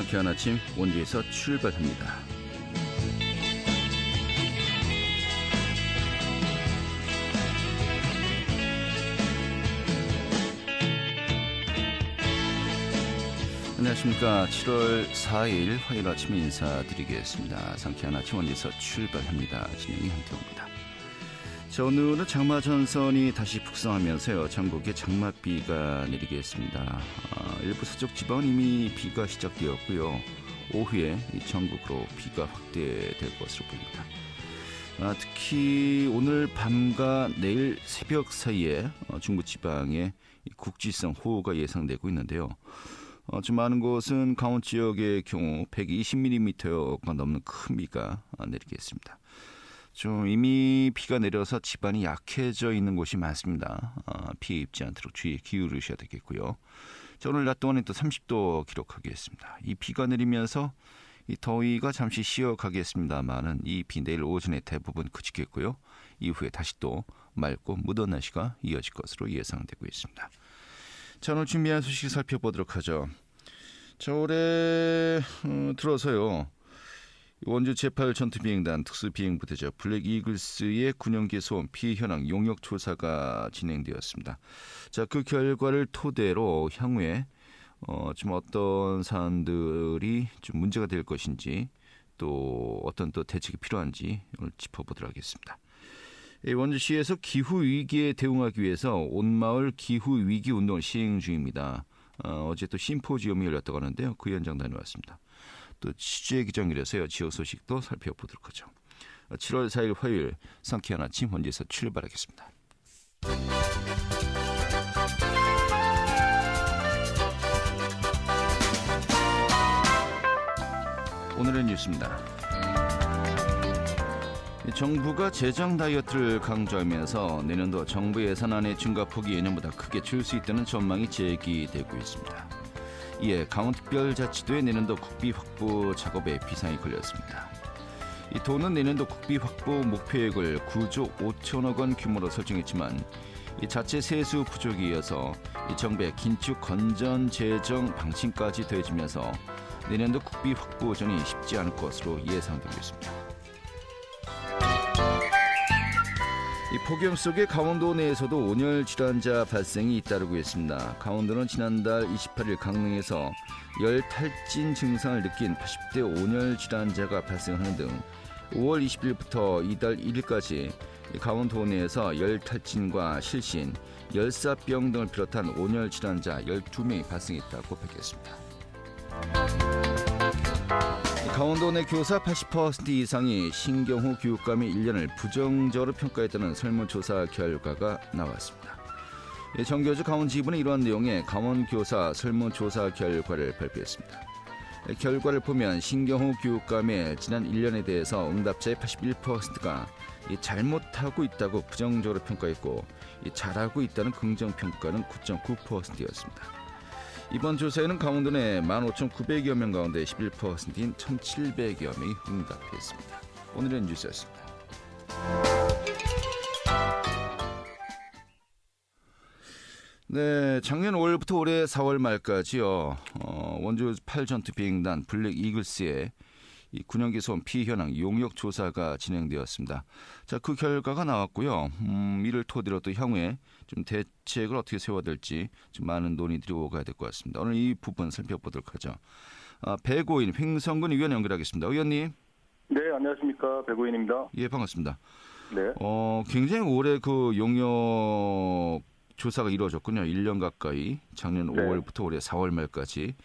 상쾌한 아침 원주에서 출발합니다. 안녕하십니까. 7월 4일 화요일 아침 인사드리겠습니다. 상쾌한 아침 원주에서 출발합니다. 진행이 한태호입니다. 자, 오늘은 장마 전선이 다시 북상하면서요, 전국에 장맛비가 내리겠습니다. 일부 서쪽 지방은 이미 비가 시작되었고요. 오후에 전국으로 비가 확대될 것으로 보입니다. 특히 오늘 밤과 내일 새벽 사이에 중부지방에 국지성 호우가 예상되고 있는데요. 좀 많은 곳은 강원 지역의 경우 120mm가 넘는 큰 비가 내리겠습니다. 좀 이미 비가 내려서 집안이 약해져 있는 곳이 많습니다. 피해 입지 않도록 주의 기울이셔야 되겠고요. 자, 오늘 낮 동안에 또 30도 기록하겠습니다. 이 비가 내리면서 이 더위가 잠시 쉬어가겠습니다만은 이 비 내일 오전에 대부분 그치겠고요. 이후에 다시 또 맑고 무더운 날씨가 이어질 것으로 예상되고 있습니다. 자, 오늘 준비한 소식 살펴보도록 하죠. 자, 올해 들어서요, 원주 제8 전투비행단 특수비행부대죠. 블랙 이글스의 군용기 소음 피해 현황 용역 조사가 진행되었습니다. 자, 그 결과를 토대로 향후에 좀 어떤 사안들이 좀 문제가 될 것인지, 또 어떤 또 대책이 필요한지 오늘 짚어보도록 하겠습니다. 원주시에서 기후위기에 대응하기 위해서 온마을 기후위기 운동을 시행 중입니다. 어제 또 심포지엄이 열렸다고 하는데요. 그 현장 다녀왔습니다. 또 취재 기정이라서요, 지역 소식도 살펴보도록 하죠. 7월 4일 화요일 상쾌한 아침 원주에서 출발하겠습니다. 오늘의 뉴스입니다. 정부가 재정 다이어트를 강조하면서 내년도 정부 예산안의 증가폭이 예년보다 크게 줄 수 있다는 전망이 제기되고 있습니다. 이에 강원특별자치도의 내년도 국비 확보 작업에 비상이 걸렸습니다. 이 도는 내년도 국비 확보 목표액을 9조 5천억 원 규모로 설정했지만 이 자체 세수 부족에 이어서 이 정부의 긴축 건전 재정 방침까지 더해지면서 내년도 국비 확보전이 쉽지 않을 것으로 예상되고 있습니다. 이 폭염 속에 강원도 내에서도 온열 질환자 발생이 잇따르고 있습니다. 강원도는 지난달 28일 강릉에서 열 탈진 증상을 느낀 80대 온열 질환자가 발생하는 등 5월 20일부터 이달 1일까지 강원도 내에서 열 탈진과 실신, 열사병 등을 비롯한 온열 질환자 12명이 발생했다고 밝혔습니다. 강원도 내 교사 80% 이상이 신경후 교육감의 1년을 부정적으로 평가했다는 설문조사 결과가 나왔습니다. 정교주 강원지부는 이러한 내용의 강원교사 설문조사 결과를 발표했습니다. 결과를 보면 신경후 교육감의 지난 1년에 대해서 응답자의 81%가 잘못하고 있다고 부정적으로 평가했고, 잘하고 있다는 긍정평가는 9.9%였습니다. 이번 조사에는 강원도 내 15,900여 명 가운데 11%인 1,700여 명이 응답했습니다. 오늘의 뉴스였습니다. 네, 작년 5월부터 올해 4월 말까지요, 원주 8전투 비행단 블랙 이글스의 이 군용기 소음 피해 현황 용역 조사가 진행되었습니다. 자, 그 결과가 나왔고요. 이를 토대로 또 향후에 좀 대책을 어떻게 세워야 될지 좀 많은 논의들이 오가야 될 것 같습니다. 오늘 이 부분 살펴보도록 하죠. 배고인 횡성군 의원 연결하겠습니다. 의원님. 네, 안녕하십니까. 배고인입니다. 예, 반갑습니다. 네. 굉장히 오래 그 용역 조사가 이루어졌군요. 1년 가까이. 작년 네. 5월부터 올해 4월 말까지.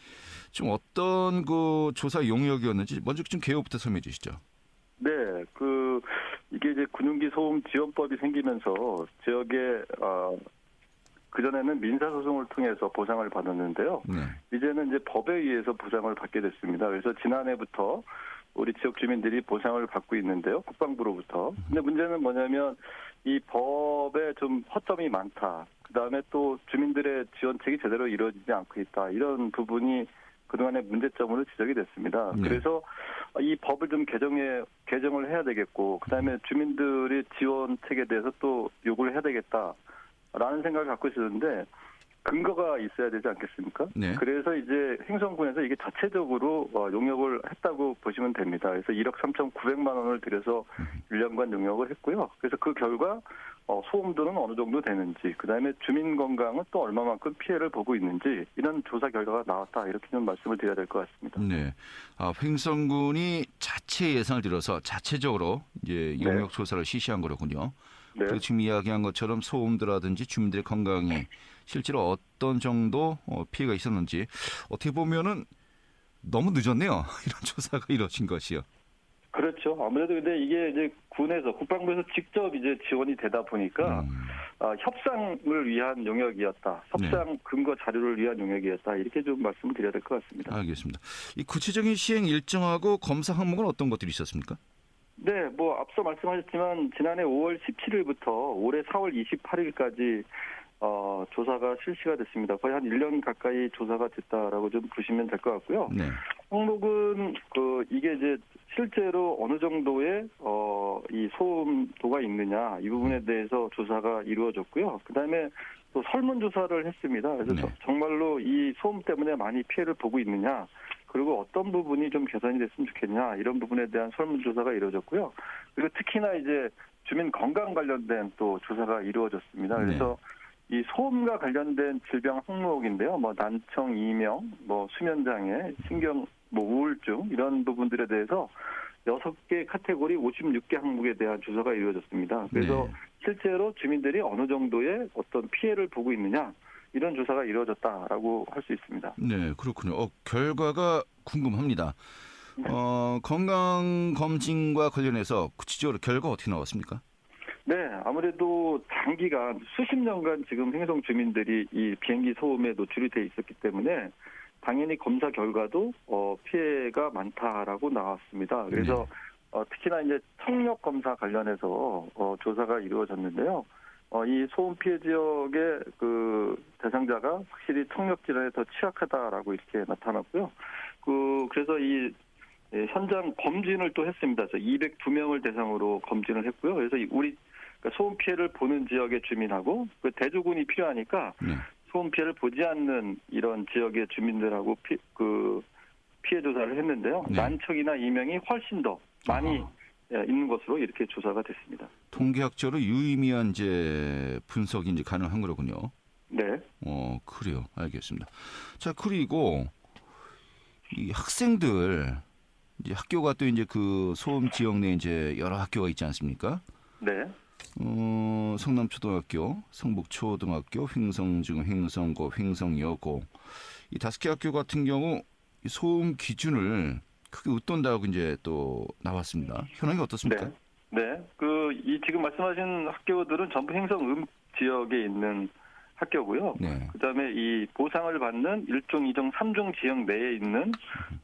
좀 어떤 그 조사 용역이었는지 먼저 좀 개요부터 설명해 주시죠. 네, 이게 이제 군용기 소음 지원법이 생기면서 지역에 그전에는 민사소송을 통해서 보상을 받았는데요. 네. 이제는 이제 법에 의해서 보상을 받게 됐습니다. 그래서 지난해부터 우리 지역 주민들이 보상을 받고 있는데요. 국방부로부터. 근데 문제는 뭐냐면 이 법에 좀 허점이 많다. 그다음에 또 주민들의 지원책이 제대로 이루어지지 않고 있다. 이런 부분이 그동안의 문제점으로 지적이 됐습니다. 네. 그래서 이 법을 좀 개정을 해야 되겠고, 그다음에 주민들의 지원책에 대해서 또 요구를 해야 되겠다라는 생각을 갖고 있었는데, 근거가 있어야 되지 않겠습니까? 네. 그래서 이제 행성군에서 이게 자체적으로 용역을 했다고 보시면 됩니다. 그래서 1억 3,900만 원을 들여서 1년간 용역을 했고요. 그래서 그 결과 소음도는 어느 정도 되는지, 그다음에 주민 건강은 또 얼마만큼 피해를 보고 있는지 이런 조사 결과가 나왔다 이렇게 좀 말씀을 드려야 될 것 같습니다. 네. 횡성군이 자체 예산을 들여서 자체적으로 이제 네. 용역 조사를 실시한 거로군요. 네. 그리고 지금 이야기한 것처럼 소음도라든지 주민들의 건강이 실제로 어떤 정도 피해가 있었는지 어떻게 보면은 너무 늦었네요. 이런 조사가 이루어진 것이요. 그렇죠. 아무래도 근데 이게 이제 군에서 국방부에서 직접 이제 지원이 되다 보니까 협상을 위한 용역이었다. 협상 근거 자료를 위한 용역이었다. 이렇게 좀 말씀을 드려야 될 것 같습니다. 알겠습니다. 이 구체적인 시행 일정하고 검사 항목은 어떤 것들이 있었습니까? 네, 뭐 앞서 말씀하셨지만 지난해 5월 17일부터 올해 4월 28일까지 조사가 실시가 됐습니다. 거의 한 1년 가까이 조사가 됐다라고 좀 보시면 될 것 같고요. 네. 항목은 이게 이제 실제로 어느 정도의 이 소음도가 있느냐 이 부분에 대해서 조사가 이루어졌고요. 그다음에 또 설문조사를 했습니다. 그래서 네. 정말로 이 소음 때문에 많이 피해를 보고 있느냐, 그리고 어떤 부분이 좀 개선이 됐으면 좋겠냐 이런 부분에 대한 설문조사가 이루어졌고요. 그리고 특히나 이제 주민 건강 관련된 또 조사가 이루어졌습니다. 그래서 이 소음과 관련된 질병 항목인데요. 뭐 난청, 이명, 뭐 수면장애, 신경, 뭐 우울증 이런 부분들에 대해서 6개 카테고리 56개 항목에 대한 조사가 이루어졌습니다. 그래서 실제로 주민들이 어느 정도의 어떤 피해를 보고 있느냐 이런 조사가 이루어졌다라고 할 수 있습니다. 네, 그렇군요. 결과가 궁금합니다. 건강검진과 관련해서 구체적으로 결과 어떻게 나왔습니까? 네, 아무래도 장기간 수십 년간 지금 행성 주민들이 이 비행기 소음에 노출이 돼 있었기 때문에 당연히 검사 결과도 피해가 많다라고 나왔습니다. 그래서 특히나 이제 청력 검사 관련해서 조사가 이루어졌는데요. 이 소음 피해 지역의 그 대상자가 확실히 청력 질환에 더 취약하다라고 이렇게 나타났고요. 그래서 이 현장 검진을 또 했습니다. 그래서 202명을 대상으로 검진을 했고요. 그래서 그러니까 소음 피해를 보는 지역의 주민하고 그 대조군이 필요하니까 소음 피해를 보지 않는 이런 지역의 주민들하고 피해 조사를 했는데요. 네. 난청이나 이명이 훨씬 더 많이 있는 것으로 이렇게 조사가 됐습니다. 통계학적으로 유의미한 이제 분석이 이제 가능한 거로군요. 네. 그래요. 알겠습니다. 자, 그리고 이 학생들 이제 학교가 또 이제 그 소음 지역 내에 이제 여러 학교가 있지 않습니까? 네. 성남초등학교, 성북초등학교, 횡성중, 횡성고, 횡성여고 이 5개 학교 같은 경우 이 소음 기준을 크게 웃돈다고 이제 또 나왔습니다. 현황이 어떻습니까? 네. 이 지금 말씀하신 학교들은 전부 행성 지역에 있는 학교고요. 네. 그다음에 이 보상을 받는 1종, 2종, 3종 지역 내에 있는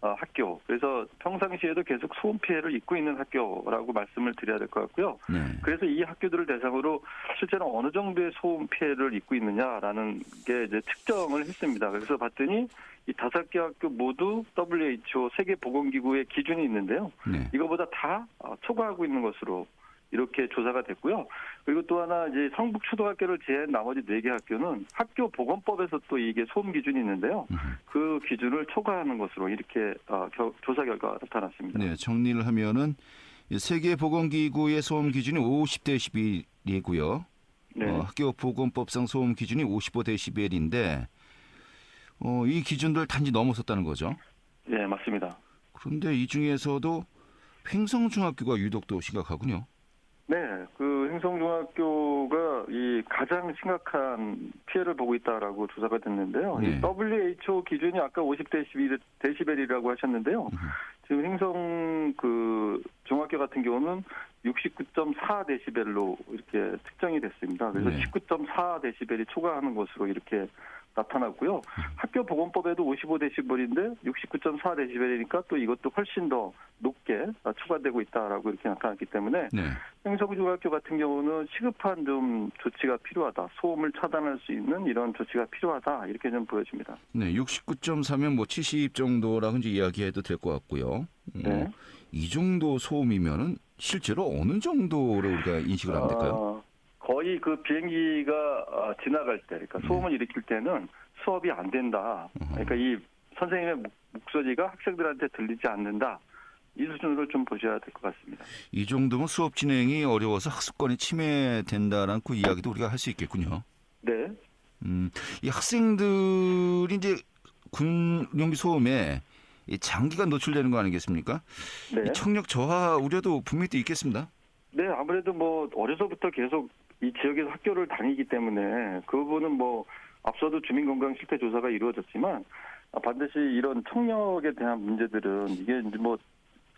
학교. 그래서 평상시에도 계속 소음 피해를 입고 있는 학교라고 말씀을 드려야 될 것 같고요. 네. 그래서 이 학교들을 대상으로 실제로 어느 정도의 소음 피해를 입고 있느냐라는 게 이제 측정을 했습니다. 그래서 봤더니 이 5개 학교 모두 WHO 세계보건기구의 기준이 있는데요. 이거보다 다 초과하고 있는 것으로 이렇게 조사가 됐고요. 그리고 또 하나 이제 성북초등학교를 제외한 나머지 4개 학교는 학교보건법에서 또 이게 소음 기준이 있는데요. 그 기준을 초과하는 것으로 이렇게 조사 결과가 나타났습니다. 네, 정리를 하면은 세계보건기구의 소음 기준이 50데시벨이고요. 학교보건법상 소음 기준이 55데시벨인데 이 기준들 단지 넘어섰다는 거죠. 네, 맞습니다. 그런데 이 중에서도 횡성중학교가 유독 또 심각하군요. 네, 횡성중학교가 이 가장 심각한 피해를 보고 있다라고 조사가 됐는데요. 이 WHO 기준이 아까 50데시벨이라고 하셨는데요. 지금 행성 중학교 같은 경우는 69.4데시벨로 이렇게 측정이 됐습니다. 그래서 19.4데시벨이 초과하는 것으로 이렇게 나타났고요. 학교보건법에도 55데시벨인데 69.4데시벨이니까 또 이것도 훨씬 더 높게 초과되고 있다라고 이렇게 나타났기 때문에 행성중학교 같은 경우는 시급한 좀 조치가 필요하다. 소음을 차단할 수 있는 이런 조치가 필요하다. 이렇게 좀 보여집니다. 네, 69.4면 뭐 70 정도라고 이제 이야기해도 될 것 같고요. 이 정도 소음이면은 실제로 어느 정도로 우리가 인식을 하면 될까요? 거의 그 비행기가 지나갈 때, 그러니까 소음을 일으킬 때는 수업이 안 된다. 그러니까 이 선생님의 목소리가 학생들한테 들리지 않는다. 이 수준으로 좀 보셔야 될 것 같습니다. 이 정도면 수업 진행이 어려워서 학습권이 침해된다라는 그 이야기도 우리가 할 수 있겠군요. 네. 이 학생들이 이제 군용기 소음에 이 장기간 노출되는 거 아니겠습니까? 네. 이 청력 저하 우려도 분명히 또 있겠습니다. 네, 아무래도 뭐 어려서부터 계속 이 지역에서 학교를 다니기 때문에 그 부분은 뭐 앞서도 주민건강 실태 조사가 이루어졌지만 반드시 이런 청력에 대한 문제들은 이게 이제 뭐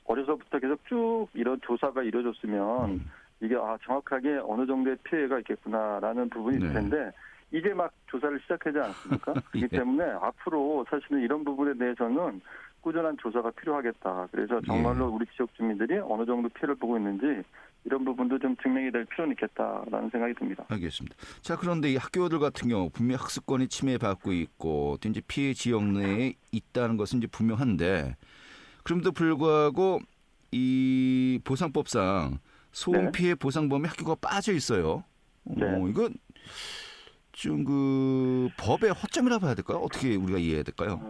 어려서부터 계속 쭉 이런 조사가 이루어졌으면 이게 정확하게 어느 정도의 피해가 있겠구나라는 부분이 있을 텐데 이제 막 조사를 시작하지 않습니까? 그렇기 때문에 앞으로 사실은 이런 부분에 대해서는 꾸준한 조사가 필요하겠다. 그래서 정말로 우리 지역 주민들이 어느 정도 피해를 보고 있는지 이런 부분도 좀 증명이 될 필요는 있겠다라는 생각이 듭니다. 알겠습니다. 자, 그런데 이 학교들 같은 경우 분명 학습권이 침해받고 있고 또 이제 피해 지역 내에 있다는 것은 이제 분명한데 그럼에도 불구하고 이 보상법상 소음 피해 보상범위 학교가 빠져 있어요. 이거 좀 그 법의 허점이라 봐야 될까요? 어떻게 우리가 이해해야 될까요?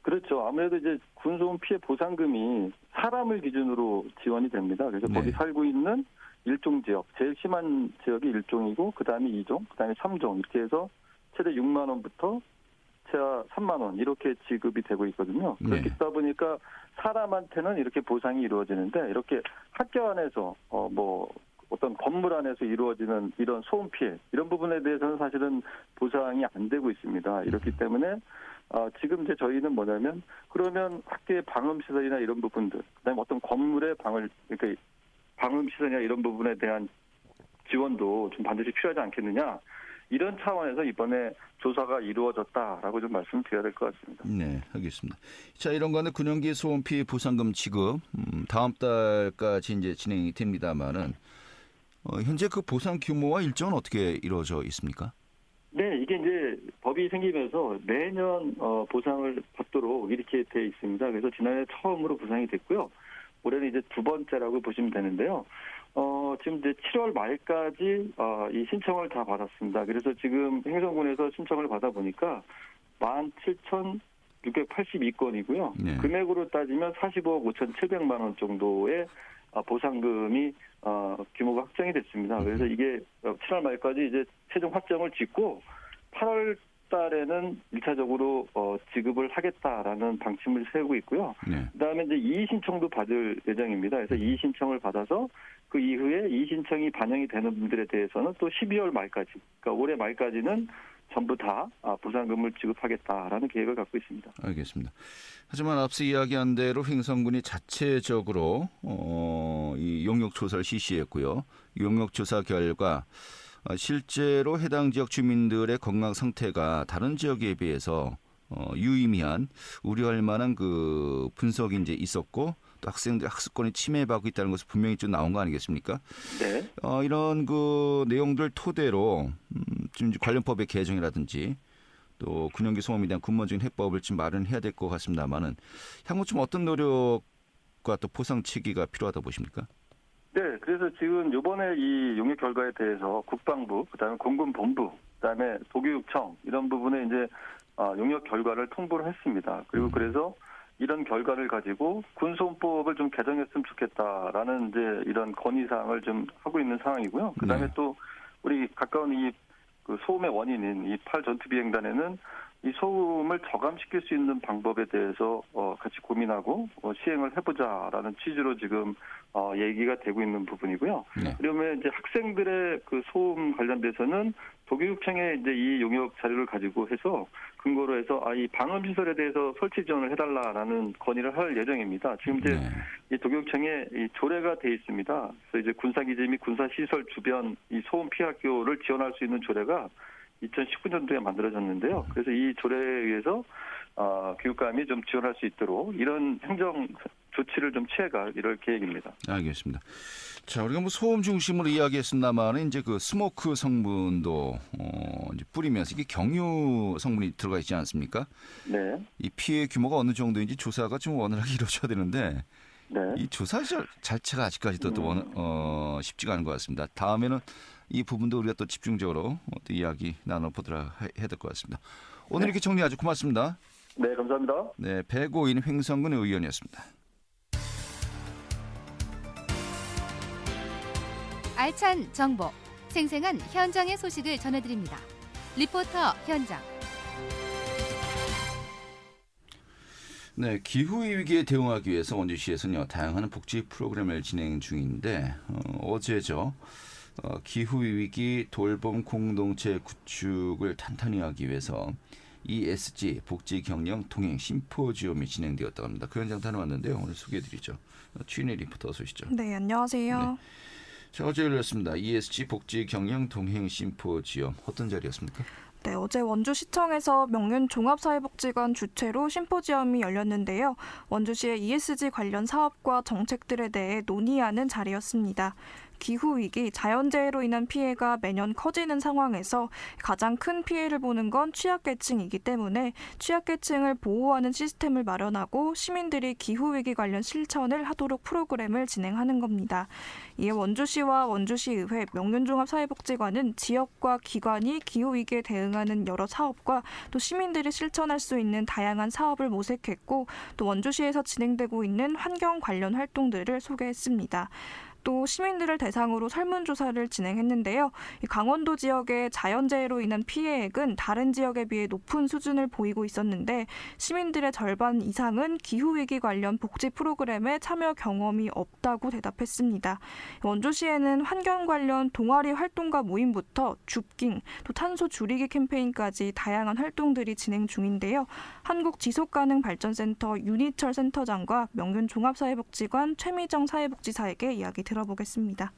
그렇죠. 아무래도 이제 군소음 피해 보상금이 사람을 기준으로 지원이 됩니다. 그래서 거기 살고 있는 일종 지역, 제일 심한 지역이 1종이고 그다음에 2종, 그다음에 3종 이렇게 해서 최대 6만 원부터 최하 3만 원 이렇게 지급이 되고 있거든요. 그렇다 보니까 사람한테는 이렇게 보상이 이루어지는데 이렇게 학교 안에서 뭐 어떤 건물 안에서 이루어지는 이런 소음 피해 이런 부분에 대해서는 사실은 보상이 안 되고 있습니다. 이렇기 때문에 지금 이제 저희는 뭐냐면 그러면 학교의 방음 시설이나 이런 부분들, 그다음에 어떤 건물의 그러니까 방음 시설이나 이런 부분에 대한 지원도 좀 반드시 필요하지 않겠느냐. 이런 차원에서 이번에 조사가 이루어졌다라고 좀 말씀드려야 될 것 같습니다. 네, 알겠습니다. 자, 이런 거는 군용기 소음 피해 보상금 지급 다음 달까지 이제 진행이 됩니다만은 현재 그 보상 규모와 일정은 어떻게 이루어져 있습니까? 네, 이게 이제 법이 생기면서 매년 보상을 받도록 이렇게 돼 있습니다. 그래서 지난해 처음으로 보상이 됐고요. 올해는 이제 두 번째라고 보시면 되는데요. 지금 이제 7월 말까지 이 신청을 다 받았습니다. 그래서 지금 행정군에서 신청을 받아 보니까 17,682건이고요. 네. 금액으로 따지면 45억 5,700만 원 정도의 보상금이 규모가 확정이 됐습니다. 그래서 이게 7월 말까지 이제 최종 확정을 짓고 8월 달에는 1차적으로 지급을 하겠다라는 방침을 세우고 있고요. 그다음에 이제 이의 신청도 받을 예정입니다. 그래서 이의 신청을 받아서 그 이후에 이의 신청이 반영이 되는 분들에 대해서는 또 12월 말까지, 그러니까 올해 말까지는 전부 다 보상금을 지급하겠다라는 계획을 갖고 있습니다. 알겠습니다. 하지만 앞서 이야기한 대로 횡성군이 자체적으로 이 용역 조사를 실시했고요. 용역 조사 결과 실제로 해당 지역 주민들의 건강 상태가 다른 지역에 비해서 유의미한 우려할 만한 그 분석이 이제 있었고 또 학생들 학습권이 침해받고 있다는 것이 분명히 좀 나온 거 아니겠습니까? 네. 이런 그 내용들 토대로 지금 관련 법의 개정이라든지 또 군용기 소음에 대한 근본적인 해법을 좀 마련해야 될 것 같습니다만은 향후 좀 어떤 노력과 또 보상 체계가 필요하다 보십니까? 네, 그래서 지금 이번에 이 용역 결과에 대해서 국방부, 그다음에 공군본부, 그다음에 도교육청 이런 부분에 이제 용역 결과를 통보를 했습니다. 그리고 그래서 이런 결과를 가지고 군소음법을 좀 개정했으면 좋겠다라는 이제 이런 건의사항을 좀 하고 있는 상황이고요. 그다음에 또 우리 가까운 이 그 소음의 원인인 이 8전투비행단에는 이 소음을 저감시킬 수 있는 방법에 대해서 같이 고민하고 시행을 해보자라는 취지로 지금 얘기가 되고 있는 부분이고요. 그러면 이제 학생들의 그 소음 관련돼서는 도교육청에 이제 이 용역 자료를 가지고 해서 근거로 해서 이 방음 시설에 대해서 설치 지원을 해달라라는 건의를 할 예정입니다. 지금 이제 이 도교육청에 이 조례가 돼 있습니다. 그래서 이제 군사기지 및 군사시설 주변 이 소음 피해 학교를 지원할 수 있는 조례가 2019년도에 만들어졌는데요. 그래서 이 조례에 의해서 교육감이 좀 지원할 수 있도록 이런 행정 조치를 좀 취해갈 이럴 계획입니다. 알겠습니다. 자, 우리가 뭐 소음 중심으로 이야기했습니다만 이제 그 스모크 성분도 이제 뿌리면서 이게 경유 성분이 들어가 있지 않습니까? 네. 이 피해 규모가 어느 정도인지 조사가 좀 원활하게 이루어져야 되는데 이 조사 자체가 아직까지도 쉽지가 않은 것 같습니다. 다음에는 이 부분도 우리가 또 집중적으로 또 이야기 나눠보도록 해야 될 것 같습니다. 오늘 이렇게 정리 아주 고맙습니다. 네, 감사합니다. 네, 배고인 횡성군 의원이었습니다. 알찬 정보, 생생한 현장의 소식을 전해드립니다. 리포터 현장. 네, 기후위기에 대응하기 위해서 원주시에서는요, 다양한 복지 프로그램을 진행 중인데 어제죠. 기후위기 돌봄 공동체 구축을 탄탄히 하기 위해서 ESG 복지 경영 통행 심포지엄이 진행되었다고 합니다. 그 현장 다녀왔는데요. 오늘 소개해드리죠. 최인혜 리포터 어서 오시죠. 네, 안녕하세요. 네. 자, 어제 열렸습니다. ESG 복지 경영 통행 심포지엄 어떤 자리였습니까? 네, 어제 원주시청에서 명륜 종합사회복지관 주최로 심포지엄이 열렸는데요. 원주시의 ESG 관련 사업과 정책들에 대해 논의하는 자리였습니다. 기후위기, 자연재해로 인한 피해가 매년 커지는 상황에서 가장 큰 피해를 보는 건 취약계층이기 때문에 취약계층을 보호하는 시스템을 마련하고 시민들이 기후위기 관련 실천을 하도록 프로그램을 진행하는 겁니다. 이에 원주시와 원주시의회, 명륜종합사회복지관은 지역과 기관이 기후위기에 대응하는 여러 사업과 또 시민들이 실천할 수 있는 다양한 사업을 모색했고 또 원주시에서 진행되고 있는 환경 관련 활동들을 소개했습니다. 또 시민들을 대상으로 설문조사를 진행했는데요. 강원도 지역의 자연재해로 인한 피해액은 다른 지역에 비해 높은 수준을 보이고 있었는데 시민들의 절반 이상은 기후위기 관련 복지 프로그램에 참여 경험이 없다고 대답했습니다. 원주시에는 환경 관련 동아리 활동가 모임부터 줍깅, 또 탄소 줄이기 캠페인까지 다양한 활동들이 진행 중인데요. 한국지속가능발전센터 윤희철 센터장과 명륜종합사회복지관 최미정 사회복지사에게 이야기 들어보겠습니다.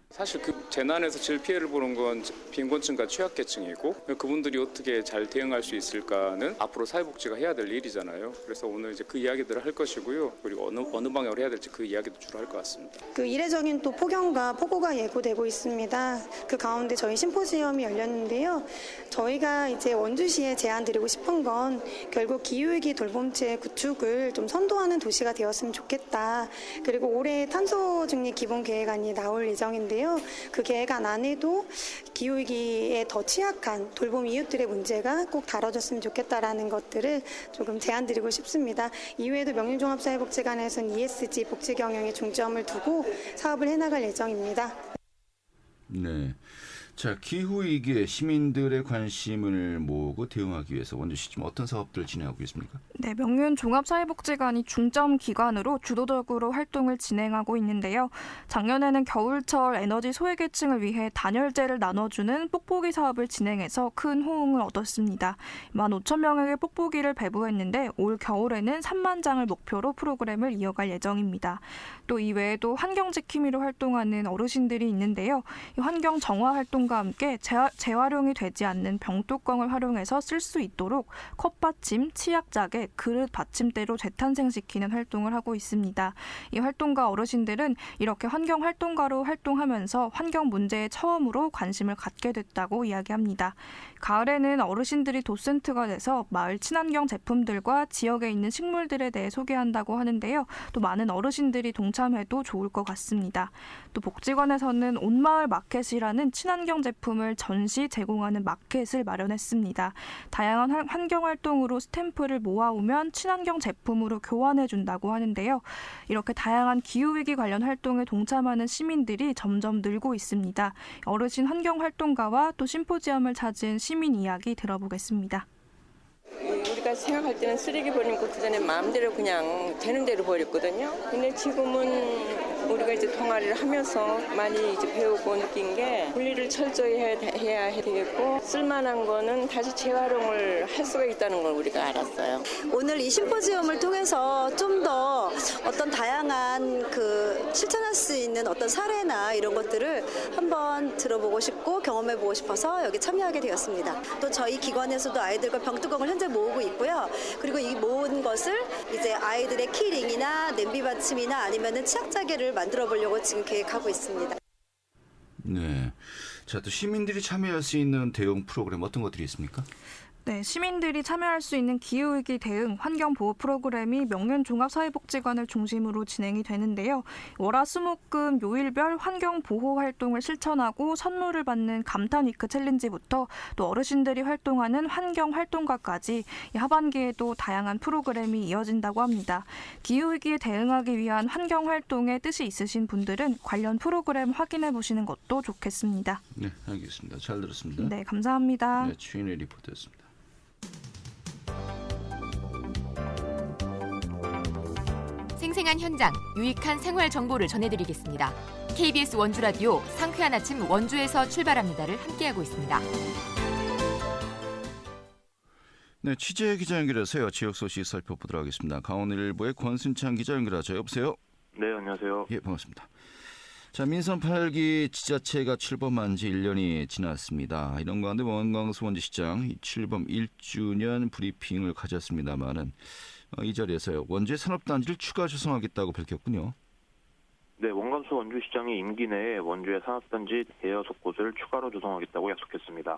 사실 그 재난에서 제일 피해를 보는 건 빈곤층과 취약계층이고 그분들이 어떻게 잘 대응할 수 있을까는 앞으로 사회복지가 해야 될 일이잖아요. 그래서 오늘 이제 그 이야기들을 할 것이고요. 그리고 어느 방향으로 해야 될지 그 이야기도 주로 할 것 같습니다. 그 이례적인 또 폭염과 폭우가 예고되고 있습니다. 그 가운데 저희 심포지엄이 열렸는데요. 저희가 이제 원주시에 제안드리고 싶은 건 결국 기후위기 돌봄체 구축을 좀 선도하는 도시가 되었으면 좋겠다. 그리고 올해 탄소 중립 기본 계획안이 나올 예정인데 그 계획안 안에도 기후위기에 더 취약한 돌봄 이웃들의 문제가 꼭 다뤄졌으면 좋겠다라는 것들을 조금 제안드리고 싶습니다. 이외에도 명륜종합사회복지관에서는 ESG 복지 경영에 중점을 두고 사업을 해나갈 예정입니다. 네. 자, 기후위기에 시민들의 관심을 모으고 대응하기 위해서 원주시 지금 어떤 사업들을 진행하고 있습니까? 네, 명륜종합사회복지관이 중점 기관으로 주도적으로 활동을 진행하고 있는데요. 작년에는 겨울철 에너지 소외계층을 위해 단열재를 나눠주는 뽁뽁이 사업을 진행해서 큰 호응을 얻었습니다. 15,000명에게 뽁뽁이를 배부했는데 올 겨울에는 3만 장을 목표로 프로그램을 이어갈 예정입니다. 또 이외에도 환경지킴이로 활동하는 어르신들이 있는데요. 이 환경 정화 활동과 함께 재활용이 되지 않는 병뚜껑을 활용해서 쓸 수 있도록 컵받침, 치약자개, 그릇 받침대로 재탄생시키는 활동을 하고 있습니다. 이 활동가 어르신들은 이렇게 환경 활동가로 활동하면서 환경 문제에 처음으로 관심을 갖게 됐다고 이야기합니다. 가을에는 어르신들이 도슨트가 돼서 마을 친환경 제품들과 지역에 있는 식물들에 대해 소개한다고 하는데요. 또 많은 어르신들이 동참해도 좋을 것 같습니다. 또 복지관에서는 온마을 마켓이라는 친환경 제품을 전시 제공하는 마켓을 마련했습니다. 다양한 환경 활동으로 스탬프를 모아오면 친환경 제품으로 교환해준다고 하는데요. 이렇게 다양한 기후위기 관련 활동에 동참하는 시민들이 점점 늘고 있습니다. 어르신 환경 활동가와 또 심포지엄을 찾은 시민 이야기 들어보겠습니다. 우리가 생각할 때는 쓰레기 버리는 것도 전에 마음대로 그냥 되는 대로 버렸거든요. 근데 지금은 우리가 이제 동아리를 하면서 많이 이제 배우고 느낀 게 분리를 철저히 해야 되겠고 쓸만한 거는 다시 재활용을 할 수가 있다는 걸 우리가 알았어요. 오늘 이 심포지엄을 통해서 좀 더 어떤 다양한 그 실천할 수 있는 어떤 사례나 이런 것들을 한번 들어보고 싶고 경험해보고 싶어서 여기 참여하게 되었습니다. 또 저희 기관에서도 아이들과 병뚜껑을 현재 모으고 있고요. 그리고 이 모은 것을 이제 아이들의 키링이나 냄비 받침이나 아니면은 치약자개를 만들어 보려고 지금 계획하고 있습니다. 네. 자, 또 시민들이 참여할 수 있는 대응 프로그램 어떤 것들이 있습니까? 네, 시민들이 참여할 수 있는 기후위기 대응 환경보호 프로그램이 명륜 종합사회복지관을 중심으로 진행이 되는데요. 월화수목금 요일별 환경보호 활동을 실천하고 선물을 받는 감탄위크 챌린지부터 또 어르신들이 활동하는 환경활동가까지 하반기에도 다양한 프로그램이 이어진다고 합니다. 기후위기에 대응하기 위한 환경활동에 뜻이 있으신 분들은 관련 프로그램 확인해 보시는 것도 좋겠습니다. 네, 알겠습니다. 잘 들었습니다. 네, 감사합니다. 네, 최인혜 리포터였습니다. 생생한 현장, 유익한 생활 정보를 전해드리겠습니다. KBS 원주라디오 상쾌한 아침 원주에서 출발합니다를 함께하고 있습니다. 네, 취재 기자 연결해서요. 지역 소식 살펴보도록 하겠습니다. 강원일보의 권순창 기자 연결하죠. 여보세요? 네, 안녕하세요. 예, 반갑습니다. 자, 민선 8기 지자체가 출범한 지 1년이 지났습니다. 이런 가운데 원광수 원주시장 출범 1주년 브리핑을 가졌습니다만은 이 자리에서요. 원주의 산업단지를 추가 조성하겠다고 밝혔군요. 네, 원광수 원주시장이 임기 내에 원주의 산업단지 대여섯 곳을 추가로 조성하겠다고 약속했습니다.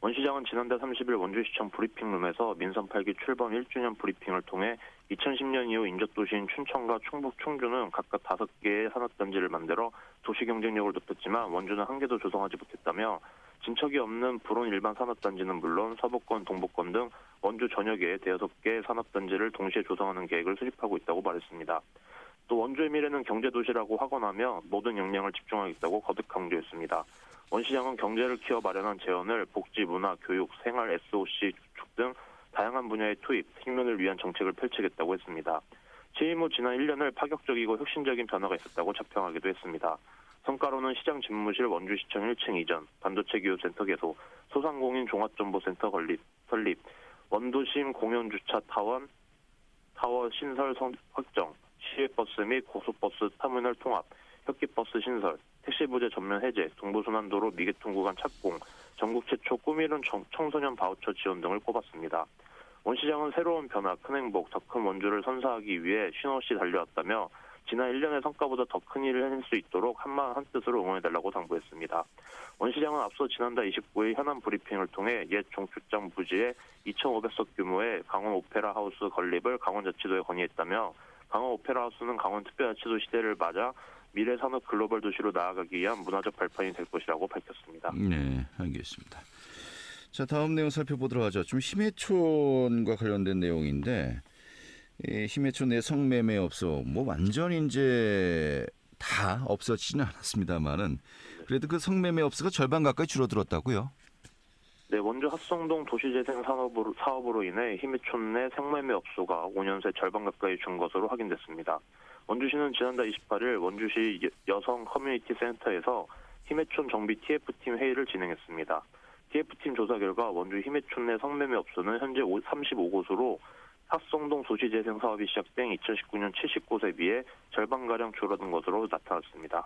원 시장은 지난달 30일 원주시청 브리핑룸에서 민선 8기 출범 1주년 브리핑을 통해 2010년 이후 인접도시인 춘천과 충북, 충주는 각각 5개의 산업단지를 만들어 도시 경쟁력을 높였지만 원주는 한 개도 조성하지 못했다며 진척이 없는 불온 일반 산업단지는 물론 서부권, 동부권 등 원주 전역에 대여섯 개의 산업단지를 동시에 조성하는 계획을 수립하고 있다고 말했습니다. 또 원주의 미래는 경제도시라고 확언하며 모든 역량을 집중하겠다고 거듭 강조했습니다. 원 시장은 경제를 키워 마련한 재원을 복지, 문화, 교육, 생활, SOC, 주축 등 다양한 분야의 투입, 생존을 위한 정책을 펼치겠다고 했습니다. 취임 후 지난 1년을 파격적이고 혁신적인 변화가 있었다고 자평하기도 했습니다. 성과로는 시장 집무실 원주시청 1층 이전, 반도체 교육센터 개소, 소상공인 종합정보센터 설립, 원도심 공연주차 타워 신설 확정, 시외버스 및 고속버스 터미널 통합, 혁기버스 신설, 택시부재 전면 해제, 동부순환도로 미개통 구간 착공, 전국 최초 꿈이룬 청소년 바우처 지원 등을 꼽았습니다. 원 시장은 새로운 변화, 큰 행복, 더 큰 원주를 선사하기 위해 쉼없이 달려왔다며 지난 1년의 성과보다 더 큰 일을 해낼 수 있도록 한마음 한뜻으로 응원해달라고 당부했습니다. 원 시장은 앞서 지난달 29일 현안 브리핑을 통해 옛 종출장 부지에 2,500석 규모의 강원 오페라 하우스 건립을 강원자치도에 건의했다며 강원 오페라 하우스는 강원 특별자치도 시대를 맞아 미래 산업 글로벌 도시로 나아가기 위한 문화적 발판이 될 것이라고 밝혔습니다. 네, 알겠습니다. 자, 다음 내용 살펴보도록 하죠. 좀 심해촌과 관련된 내용인데 이 심해촌 내 성매매업소 완전 이제 다 없어지지는 않았습니다만은 그래도 그 성매매업소가 절반 가까이 줄어들었다고요? 네, 원주 합성동 도시재생 사업으로 인해 심해촌 내 성매매업소가 5년 새 절반 가까이 준 것으로 확인됐습니다. 원주시는 지난달 28일 원주시 여성 커뮤니티 센터에서 심해촌 정비 TF팀 회의를 진행했습니다. TF팀 조사 결과 원주 심해촌 내 성매매업소는 현재 35곳으로 합성동 도시재생 사업이 시작된 2019년 70곳에 비해 절반가량 줄어든 것으로 나타났습니다.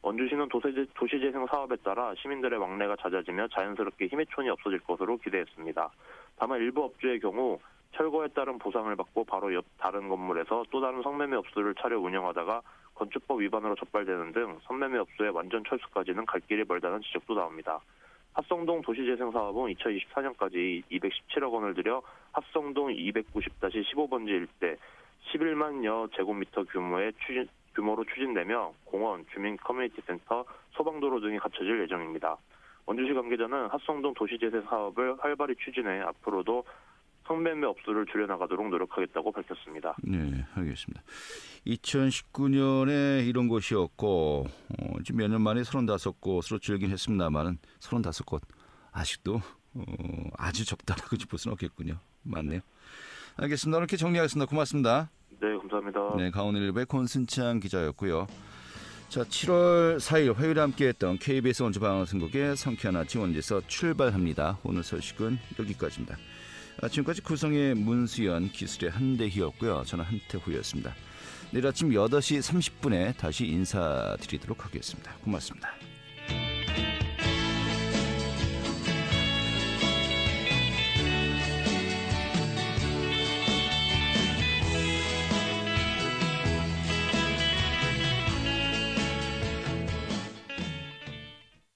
원주시는 도시재생 사업에 따라 시민들의 왕래가 잦아지며 자연스럽게 심해촌이 없어질 것으로 기대했습니다. 다만 일부 업주의 경우 철거에 따른 보상을 받고 바로 옆 다른 건물에서 또 다른 성매매업소를 차려 운영하다가 건축법 위반으로 적발되는 등 성매매업소의 완전 철수까지는 갈 길이 멀다는 지적도 나옵니다. 합성동 도시재생 사업은 2024년까지 217억 원을 들여 합성동 290-15번지 일대 11만여 제곱미터 규모로 추진되며 공원, 주민 커뮤니티 센터, 소방도로 등이 갖춰질 예정입니다. 원주시 관계자는 합성동 도시재생 사업을 활발히 추진해 앞으로도 성매매 업소를 줄여나가도록 노력하겠다고 밝혔습니다. 네, 알겠습니다. 2019년에 이런 곳이었고 지금 몇 년 만에 35곳으로 줄긴 했습니다만 35곳 아직도 아주 적다라고 짚을 수는 없겠군요. 맞네요. 알겠습니다. 이렇게 정리하겠습니다. 고맙습니다. 네, 감사합니다. 네, 강원일보의 권순창 기자였고요. 자, 7월 4일 화요일에 함께했던 KBS 원주 방송국의 상쾌한 아침 원주에서 출발합니다. 오늘 소식은 여기까지입니다. 지금까지 구성의 문수연, 기술의 한대희였고요. 저는 한태후였습니다. 내일 아침 8시 30분에 다시 인사드리도록 하겠습니다. 고맙습니다.